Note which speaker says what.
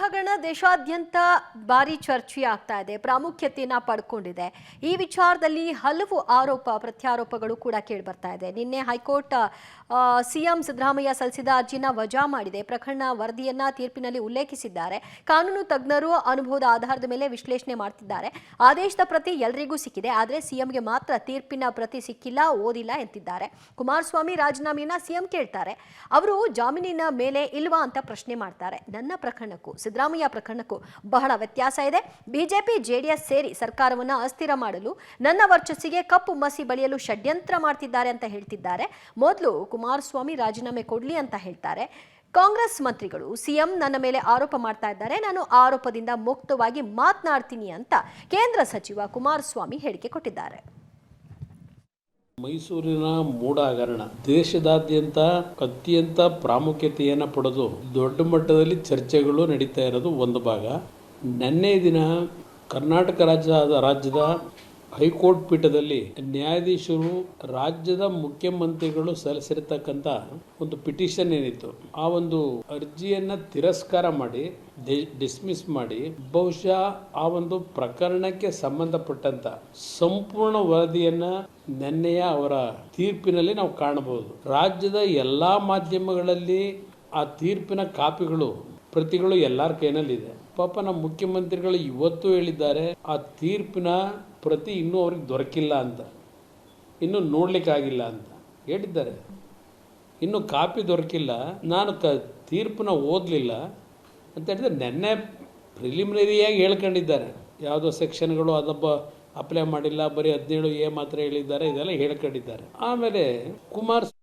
Speaker 1: ಹಗರಣ ದೇಶಾದ್ಯಂತ ಭಾರಿ ಚರ್ಚೆ ಆಗ್ತಾ ಇದೆ, ಪ್ರಾಮುಖ್ಯತೆಯನ್ನ ಪಡ್ಕೊಂಡಿದೆ. ಈ ವಿಚಾರದಲ್ಲಿ ಹಲವು ಆರೋಪ ಪ್ರತ್ಯಾರೋಪಗಳು ಕೂಡ ಕೇಳಿ ಬರ್ತಾ ಇದೆ. ನಿನ್ನೆ ಹೈಕೋರ್ಟ್ ಸಿಎಂ ಸಿದ್ದರಾಮಯ್ಯ ಸಲ್ಲಿಸಿದ ಅರ್ಜಿನ ವಜಾ ಮಾಡಿದೆ. ಪ್ರಕರಣ ವರದಿಯನ್ನ ತೀರ್ಪಿನಲ್ಲಿ ಉಲ್ಲೇಖಿಸಿದ್ದಾರೆ. ಕಾನೂನು ತಜ್ಞರು ಅನುಭವದ ಆಧಾರದ ಮೇಲೆ ವಿಶ್ಲೇಷಣೆ ಮಾಡ್ತಿದ್ದಾರೆ. ಆದೇಶದ ಪ್ರತಿ ಎಲ್ಲರಿಗೂ ಸಿಕ್ಕಿದೆ, ಆದರೆ ಸಿಎಂಗೆ ಮಾತ್ರ ತೀರ್ಪಿನ ಪ್ರತಿ ಸಿಕ್ಕಿಲ್ಲ, ಓದಿಲ್ಲ ಎಂತಿದ್ದಾರೆ. ಕುಮಾರಸ್ವಾಮಿ ರಾಜೀನಾಮೆಯನ್ನ ಸಿಎಂ ಕೇಳ್ತಾರೆ. ಅವರು ಜಾಮೀನಿನ ಮೇಲೆ ಇಲ್ವಾ ಅಂತ ಪ್ರಶ್ನೆ ಮಾಡ್ತಾರೆ. ನನ್ನ ಪ್ರಕರಣಕ್ಕೂ ಸಿದ್ದರಾಮಯ್ಯ ಪ್ರಕರಣಕ್ಕೂ ಬಹಳ ವ್ಯತ್ಯಾಸ ಇದೆ. ಬಿಜೆಪಿ ಜೆಡಿಎಸ್ ಸೇರಿ ಸರ್ಕಾರವನ್ನ ಅಸ್ಥಿರ ಮಾಡಲು, ನನ್ನ ವರ್ಚಸ್ಸಿಗೆ ಕಪ್ಪು ಮಸಿ ಬಳಿಯಲು ಷಡ್ಯಂತ್ರ ಮಾಡ್ತಿದ್ದಾರೆ ಅಂತ ಹೇಳ್ತಿದ್ದಾರೆ. ಮೊದಲು ಕುಮಾರಸ್ವಾಮಿ ರಾಜೀನಾಮೆ ಕೊಡ್ಲಿ ಅಂತ ಹೇಳ್ತಾರೆ. ಕಾಂಗ್ರೆಸ್ ಮಂತ್ರಿಗಳು ಸಿಎಂ ನನ್ನ ಮೇಲೆ ಆರೋಪ ಮಾಡ್ತಾ ಇದ್ದಾರೆ, ನಾನು ಆರೋಪದಿಂದ ಮುಕ್ತವಾಗಿ ಮಾತನಾಡ್ತೀನಿ ಅಂತ ಕೇಂದ್ರ ಸಚಿವ ಕುಮಾರಸ್ವಾಮಿ ಹೇಳಿಕೆ ಕೊಟ್ಟಿದ್ದಾರೆ.
Speaker 2: ಮೈಸೂರಿನ ಮೂಡ ಹಗರಣ ದೇಶದಾದ್ಯಂತ ಅತ್ಯಂತ ಪ್ರಾಮುಖ್ಯತೆಯನ್ನು ಪಡೆದು ದೊಡ್ಡ ಮಟ್ಟದಲ್ಲಿ ಚರ್ಚೆಗಳು ನಡೀತಾ ಇರೋದು ಒಂದು ಭಾಗ. ನಿನ್ನೆ ದಿನ ಕರ್ನಾಟಕ ರಾಜ್ಯದ ಹೈಕೋರ್ಟ್ ಪೀಠದಲ್ಲಿ ನ್ಯಾಯಾಧೀಶರು ರಾಜ್ಯದ ಮುಖ್ಯಮಂತ್ರಿಗಳು ಸಲ್ಲಿಸಿರ್ತಕ್ಕಂಥ ಒಂದು ಪಿಟಿಷನ್ ಏನಿತ್ತು, ಆ ಒಂದು ಅರ್ಜಿಯನ್ನ ತಿರಸ್ಕಾರ ಮಾಡಿ ಡಿಸ್ಮಿಸ್ ಮಾಡಿ ಬಹುಶಃ ಆ ಒಂದು ಪ್ರಕರಣಕ್ಕೆ ಸಂಬಂಧಪಟ್ಟಂತ ಸಂಪೂರ್ಣ ವರದಿಯನ್ನ ನಿನ್ನೆಯ ಅವರ ತೀರ್ಪಿನಲ್ಲಿ ನಾವು ಕಾಣಬಹುದು. ರಾಜ್ಯದ ಎಲ್ಲಾ ಮಾಧ್ಯಮಗಳಲ್ಲಿ ಆ ತೀರ್ಪಿನ ಕಾಪಿಗಳು, ಪ್ರತಿಗಳು ಎಲ್ಲರ ಕೈನಲ್ಲಿದೆ. ಪಾಪ ನಮ್ಮ ಮುಖ್ಯಮಂತ್ರಿಗಳು ಇವತ್ತು ಹೇಳಿದ್ದಾರೆ, ಆ ತೀರ್ಪಿನ ಪ್ರತಿ ಇನ್ನೂ ಅವ್ರಿಗೆ ದೊರಕಿಲ್ಲ ಅಂತ, ಇನ್ನೂ ನೋಡ್ಲಿಕ್ಕಾಗಿಲ್ಲ ಅಂತ ಹೇಳಿದ್ದಾರೆ. ಇನ್ನು ಕಾಪಿ ದೊರಕಿಲ್ಲ, ನಾನು ತೀರ್ಪನ್ನ ಓದಲಿಲ್ಲ ಅಂತ ಹೇಳಿದ್ರೆ ನೆನ್ನೆ ಪ್ರಿಲಿಮಿನರಿಯಾಗಿ ಹೇಳ್ಕೊಂಡಿದ್ದಾರೆ. ಯಾವುದೋ ಸೆಕ್ಷನ್ಗಳು ಅದೊಬ್ಬ ಅಪ್ಲೈ ಮಾಡಿಲ್ಲ, ಬರೀ 17A ಮಾತ್ರ ಹೇಳಿದ್ದಾರೆ, ಇದೆಲ್ಲ ಹೇಳ್ಕೊಂಡಿದ್ದಾರೆ. ಆಮೇಲೆ